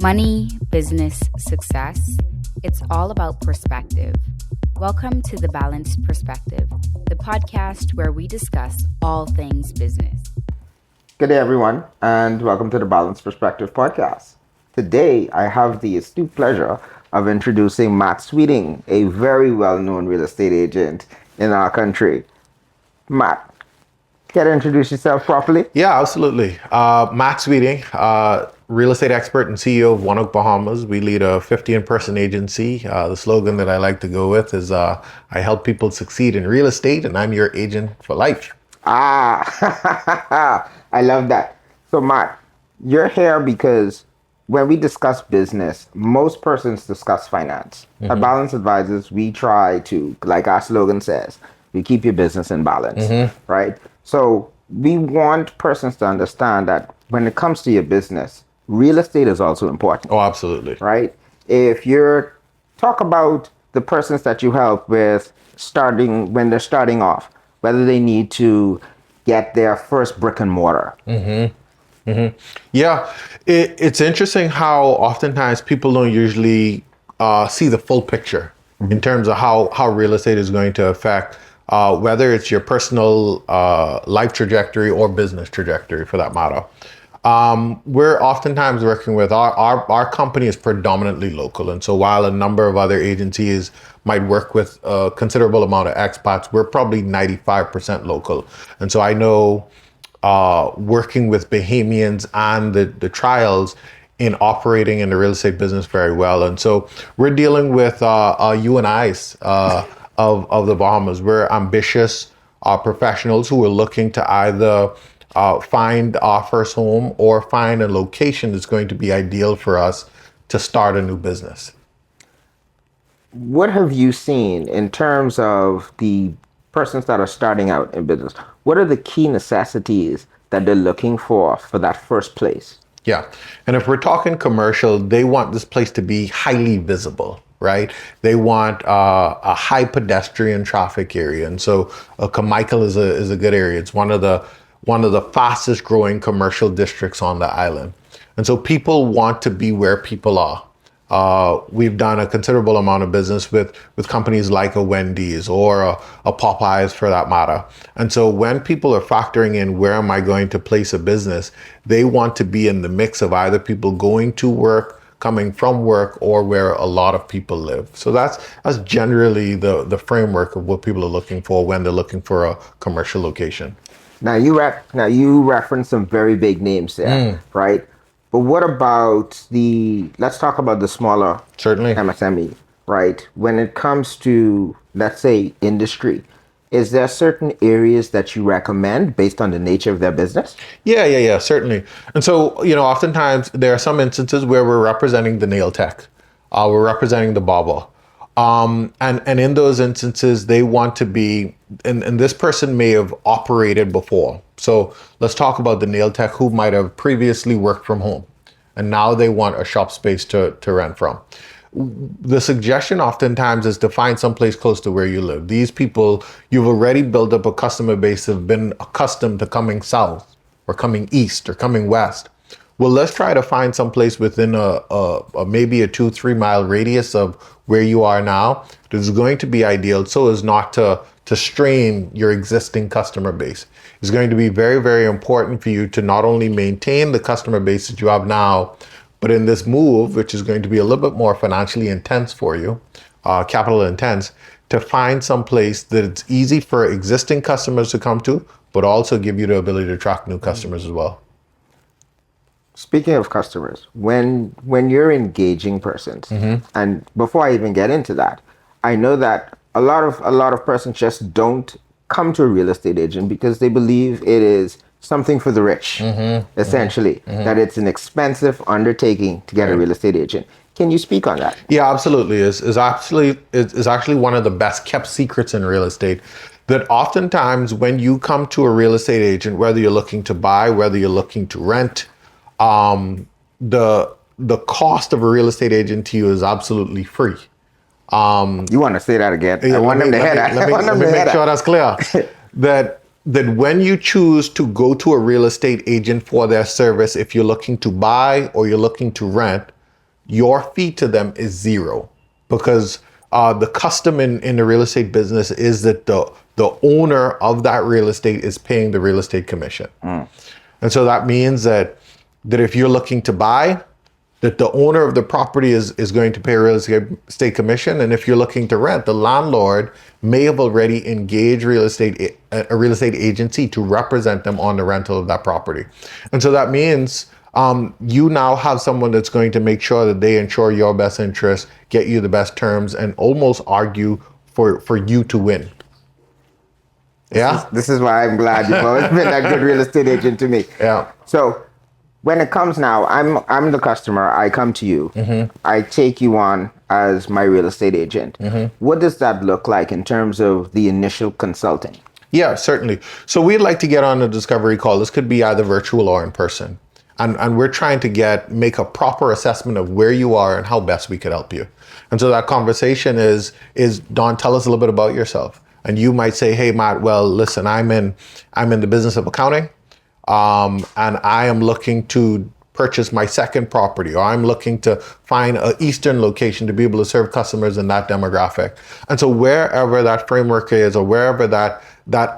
Money, business, success, it's all about perspective. Welcome to The Balanced Perspective, the podcast where we discuss all things business. Good day, everyone, and welcome to the Balanced Perspective podcast. Today, I have the astute pleasure of introducing Matt Sweeting, a very well-known real estate agent in our country. Matt, care to introduce yourself properly? Yeah, absolutely. Matt Sweeting, real estate expert and CEO of One Oak Bahamas. We lead a 50-person agency. The slogan that I like to go with is, I help people succeed in real estate, and I'm your agent for life. I love that. So, Matt, you're here because when we discuss business, most persons discuss finance. At Balance Advisors, we try to, like our slogan says, we keep your business in balance, right? So we want persons to understand that when it comes to your business, real estate is also important. Oh, absolutely. Right? If you're talk about the persons that you help with when they're starting off, whether they need to get their first brick and mortar. Yeah, it's interesting how oftentimes people don't usually see the full picture in terms of how real estate is going to affect whether it's your personal life trajectory or business trajectory for that matter. We're oftentimes working with our company is predominantly local. And so while a number of other agencies might work with a considerable amount of expats, we're probably 95% local. And so I know working with Bahamians and the trials in operating in the real estate business very well. And so we're dealing with UNIs of the Bahamas. We're ambitious professionals who are looking to either find our first home or find a location that's going to be ideal for us to start a new business. What have you seen in terms of the persons that are starting out in business? What are the key necessities that they're looking for that first place? Yeah. And if we're talking commercial, they want this place to be highly visible, right? They want a high pedestrian traffic area. And so Carmichael is a good area. It's one of the fastest growing commercial districts on the island. And so people want to be where people are. We've done a considerable amount of business with companies like a Wendy's or a Popeyes for that matter. And so when people are factoring in where am I going to place a business, they want to be in the mix of either people going to work, coming from work, or where a lot of people live. So that's generally the framework of what people are looking for when they're looking for a commercial location. Now you referenced some very big names there, right? But what about let's talk about the smaller Certainly. MSME, right? When it comes to, let's say, industry, is there certain areas that you recommend based on the nature of their business? Yeah, certainly. And so, oftentimes there are some instances where we're representing the nail tech, we're representing the barber. And in those instances, they want to be, and this person may have operated before. So let's talk about the nail tech who might have previously worked from home, and now they want a shop space to rent from. The suggestion oftentimes is to find someplace close to where you live. These people, you've already built up a customer base, have been accustomed to coming south or coming east or coming west. Well, let's try to find someplace within a maybe a 2-3 mile radius of where you are now that is going to be ideal so as not to strain your existing customer base. It's going to be very, very important for you to not only maintain the customer base that you have now, but in this move, which is going to be a little bit more financially intense for you, capital intense, to find some place that it's easy for existing customers to come to, but also give you the ability to attract new customers as well. Speaking of customers, when you're engaging persons, and before I even get into that, I know that a lot of persons just don't come to a real estate agent because they believe it is something for the rich, essentially, that it's an expensive undertaking to get a real estate agent. Can you speak on that? Yeah, absolutely. It's actually one of the best kept secrets in real estate, that oftentimes when you come to a real estate agent, whether you're looking to buy, whether you're looking to rent, the cost of a real estate agent to you is absolutely free. You want to say that again? I want them to hear that. Let me make sure that's clear. that when you choose to go to a real estate agent for their service, if you're looking to buy or you're looking to rent, your fee to them is zero, because the custom in the real estate business is that the owner of that real estate is paying the real estate commission. And so that means that if you're looking to buy, that the owner of the property is going to pay real estate commission. And if you're looking to rent, the landlord may have already engaged a real estate agency to represent them on the rental of that property. And so that means you now have someone that's going to make sure that they ensure your best interest, get you the best terms, and almost argue for you to win. Yeah. This is why I'm glad you've always been a good real estate agent to me. Yeah. So when it comes now, I'm the customer. I come to you. I take you on as my real estate agent. What does that look like in terms of the initial consulting? Yeah, certainly. So we'd like to get on a discovery call. This could be either virtual or in person. And we're trying to make a proper assessment of where you are and how best we could help you. And so that conversation is Don, tell us a little bit about yourself. And you might say, hey, Matt, well, listen, I'm in the business of accounting. And I am looking to purchase my second property, or I'm looking to find an eastern location to be able to serve customers in that demographic. And so wherever that framework is, or wherever that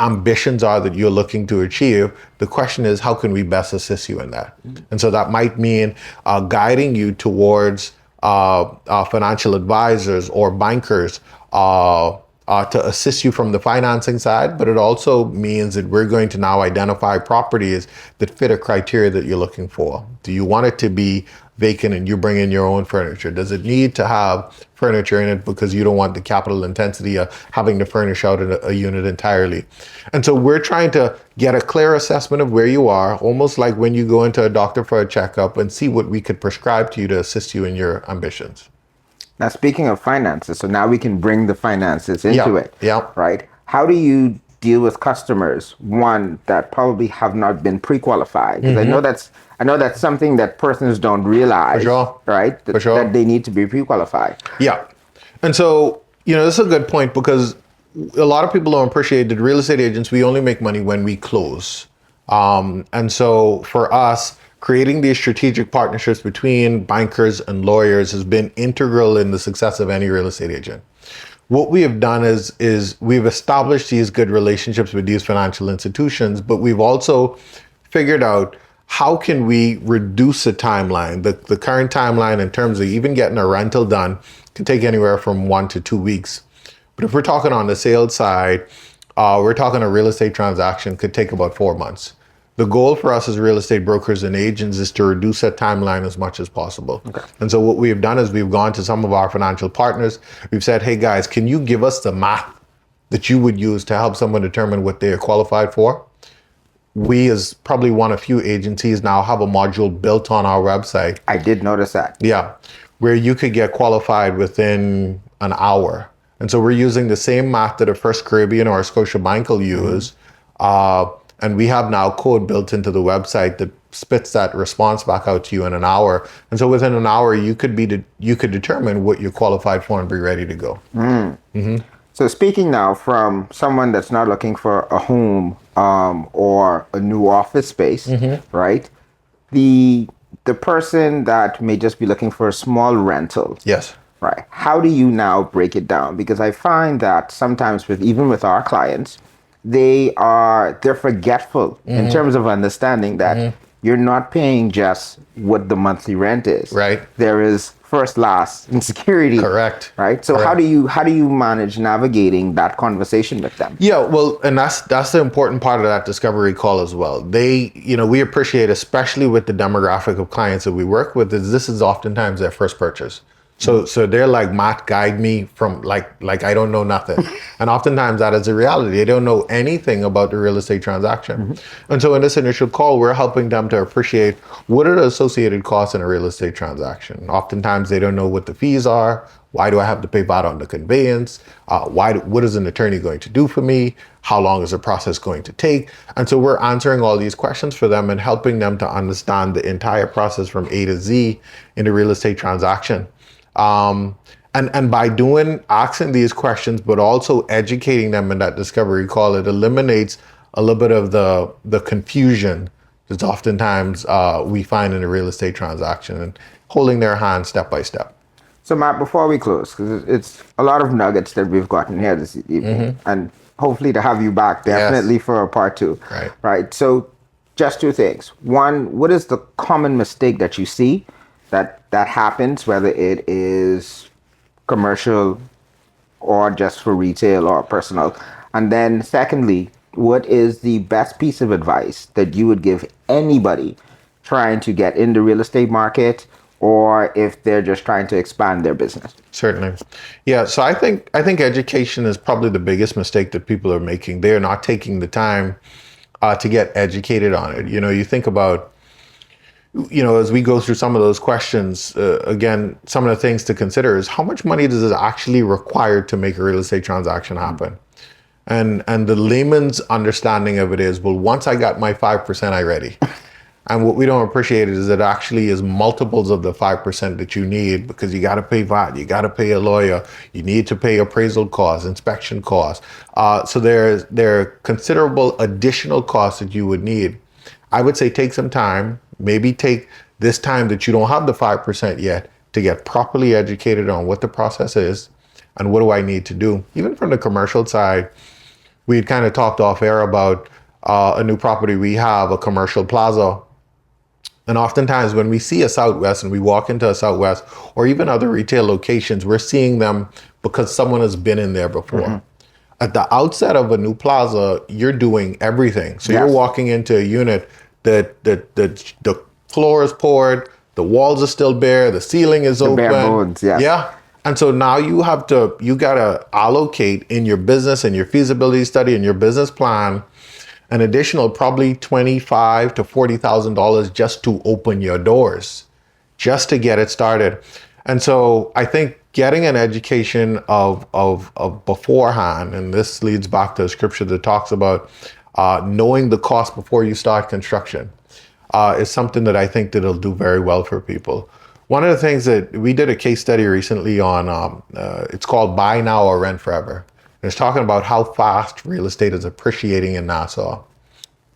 ambitions are that you're looking to achieve, the question is, how can we best assist you in that? And so that might mean guiding you towards financial advisors or bankers, to assist you from the financing side, but it also means that we're going to now identify properties that fit a criteria that you're looking for. Do you want it to be vacant and you bring in your own furniture? Does it need to have furniture in it because you don't want the capital intensity of having to furnish out a unit entirely? And so we're trying to get a clear assessment of where you are, almost like when you go into a doctor for a checkup, and see what we could prescribe to you to assist you in your ambitions. Now, speaking of finances, so now we can bring the finances into it. Yeah. Right? How do you deal with customers, one, that probably have not been pre-qualified? Because I know that's something that persons don't realize. For sure. Right? For sure. That they need to be pre-qualified. Yeah. And so, this is a good point, because a lot of people don't appreciate that real estate agents, we only make money when we close. And so for us, creating these strategic partnerships between bankers and lawyers has been integral in the success of any real estate agent. What we have done is we've established these good relationships with these financial institutions, but we've also figured out how can we reduce the timeline. The current timeline in terms of even getting a rental done can take anywhere from 1 to 2 weeks. But if we're talking on the sales side, we're talking a real estate transaction could take about 4 months. The goal for us as real estate brokers and agents is to reduce that timeline as much as possible. Okay. And so what we've done is we've gone to some of our financial partners. We've said, hey guys, can you give us the math that you would use to help someone determine what they are qualified for? We, as probably one of few agencies, now have a module built on our website. I did notice that. Yeah, where you could get qualified within an hour. And so we're using the same math that a First Caribbean or a Scotiabank will use. And we have now code built into the website that spits that response back out to you in an hour. And so within an hour, you could determine what you're qualified for and be ready to go. So speaking now from someone that's not looking for a home or a new office space, right? The person that may just be looking for a small rental. Yes. Right. How do you now break it down? Because I find that sometimes even with our clients, they're forgetful in terms of understanding that you're not paying just what the monthly rent is. Right. There is first, last, and security. Correct. Right. So Correct. how do you manage navigating that conversation with them? Yeah, well, and that's the important part of that discovery call as well. We appreciate, especially with the demographic of clients that we work with, is this is oftentimes their first purchase. So they're like, Matt, guide me from like I don't know nothing. And oftentimes that is a reality. They don't know anything about the real estate transaction. And so in this initial call, we're helping them to appreciate what are the associated costs in a real estate transaction. Oftentimes they don't know what the fees are. Why do I have to pay VAT on the conveyance? What is an attorney going to do for me? How long is the process going to take? And so we're answering all these questions for them and helping them to understand the entire process from A to Z in a real estate transaction. And by asking these questions, but also educating them in that discovery call, it eliminates a little bit of the confusion that oftentimes we find in a real estate transaction. And holding their hand step by step. So, Matt, before we close, because it's a lot of nuggets that we've gotten here this evening, and hopefully to have you back definitely for a part two. Right. So, just two things. One, what is the common mistake that you see that happens, whether it is commercial or just for retail or personal? And then, secondly, what is the best piece of advice that you would give anybody trying to get in the real estate market, or if they're just trying to expand their business? Certainly. Yeah. So I think education is probably the biggest mistake that people are making. They are not taking the time to get educated on it. You think about, as we go through some of those questions, again, some of the things to consider is how much money does it actually require to make a real estate transaction happen? And the layman's understanding of it is, well, once I got my 5%, I ready. And what we don't appreciate is it actually is multiples of the 5% that you need, because you got to pay VAT, you got to pay a lawyer, you need to pay appraisal costs, inspection costs. So there are considerable additional costs that you would need. I would say take some time, maybe take this time that you don't have the 5% yet to get properly educated on what the process is and what do I need to do. Even from the commercial side, we had kind of talked off air about a new property we have, a commercial plaza. And oftentimes when we see a Southwest and we walk into a Southwest or even other retail locations, we're seeing them because someone has been in there before. At the outset of a new plaza, you're doing everything. So you're walking into a unit that the floor is poured, the walls are still bare, the ceiling is open. Bare bones, Yeah. And so now you gotta allocate in your business and your feasibility study and your business plan an additional probably $25,000 to $40,000 just to open your doors, just to get it started. And so I think getting an education of beforehand, and this leads back to a scripture that talks about knowing the cost before you start construction, is something that I think that'll do very well for people. One of the things that we did a case study recently on, it's called Buy Now or Rent Forever. And it's talking about how fast real estate is appreciating in Nassau,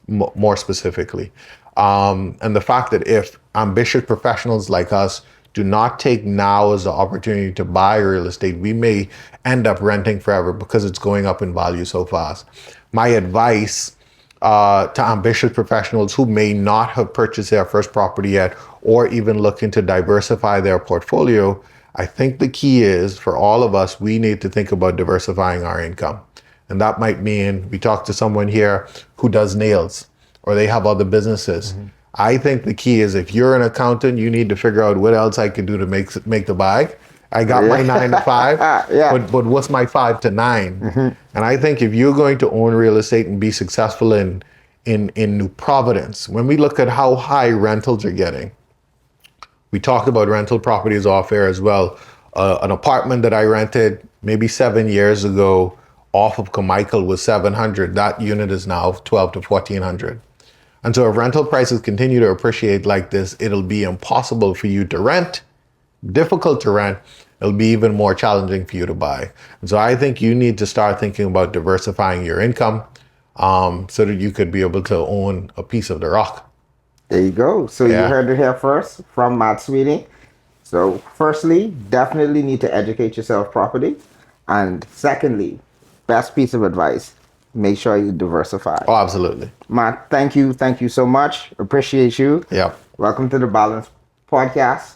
more specifically. And the fact that if ambitious professionals like us do not take now as the opportunity to buy real estate, we may end up renting forever because it's going up in value so fast. My advice to ambitious professionals who may not have purchased their first property yet, or even looking to diversify their portfolio, I think the key is for all of us, we need to think about diversifying our income. And that might mean we talk to someone here who does nails, or they have other businesses. I think the key is if you're an accountant, you need to figure out what else I can do to make the bag. I got my 9 to 5, but what's my 5 to 9? And I think if you're going to own real estate and be successful in New Providence, when we look at how high rentals are getting, we talk about rental properties off air as well. An apartment that I rented maybe 7 years ago off of Carmichael was $700. That unit is now $1,200 to $1,400. And so if rental prices continue to appreciate like this, it'll be impossible for you to rent, difficult to rent. It'll be even more challenging for you to buy. And so I think you need to start thinking about diversifying your income so that you could be able to own a piece of the rock. There you go. So you heard it here first from Matt Sweeney. So firstly, definitely need to educate yourself properly. And secondly, best piece of advice, make sure you diversify. Oh, absolutely. Matt, thank you. Thank you so much. Appreciate you. Yeah. Welcome to the Balance Podcast,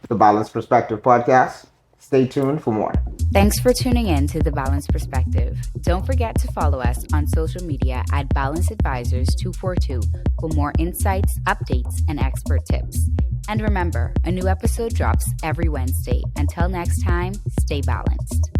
the Balance Perspective Podcast. Stay tuned for more. Thanks for tuning in to The Balance Perspective. Don't forget to follow us on social media at Balance Advisors 242 for more insights, updates, and expert tips. And remember, a new episode drops every Wednesday. Until next time, stay balanced.